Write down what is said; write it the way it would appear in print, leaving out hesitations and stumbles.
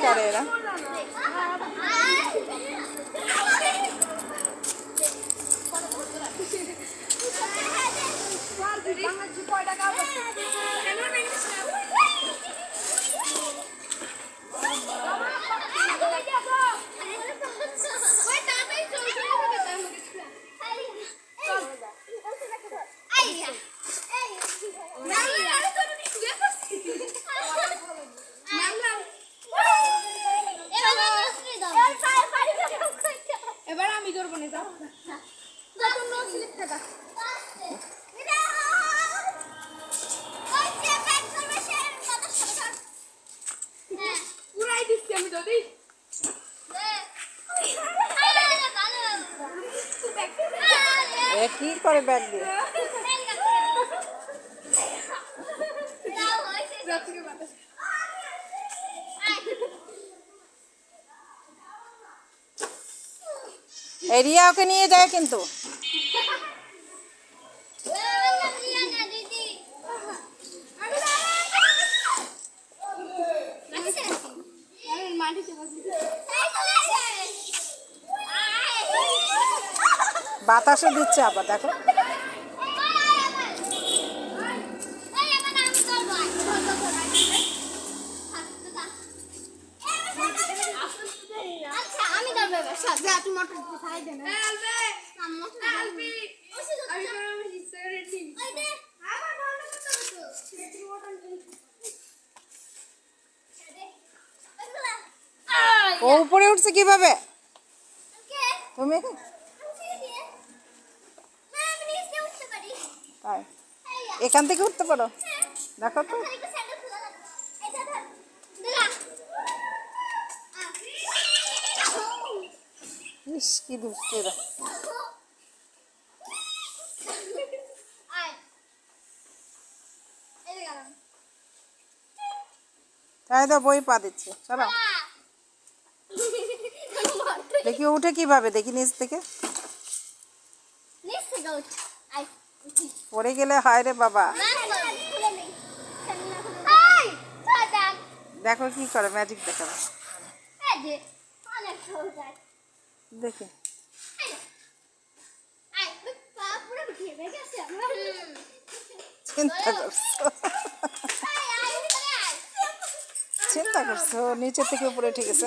করে এরা। এবার আমি ধরবো না যাও পুরাই দিচ্ছি আমি যদি এ কি করে ব্যাগ দিয়ে? রিয়া ওকে নিয়ে যায় কিন্তু। বাতাসও দিচ্ছে আবার দেখো। ও উপরে উঠছে কিভাবে? তুমি তাই এখান থেকে উঠতে পারো? দেখো তো। ইস কি দুষ্টু এরা। তাই তো বই পা দিচ্ছে। চলো দেখি উঠে কিভাবে, দেখি নিচ থেকে। পড়ে গেলে হায় রে বাবা। দেখো কি করে, ম্যাজিক দেখাবে দেখি। চিন্তা করছো চিন্তা করছো নিচে থেকে উপরে ঠিক আছে।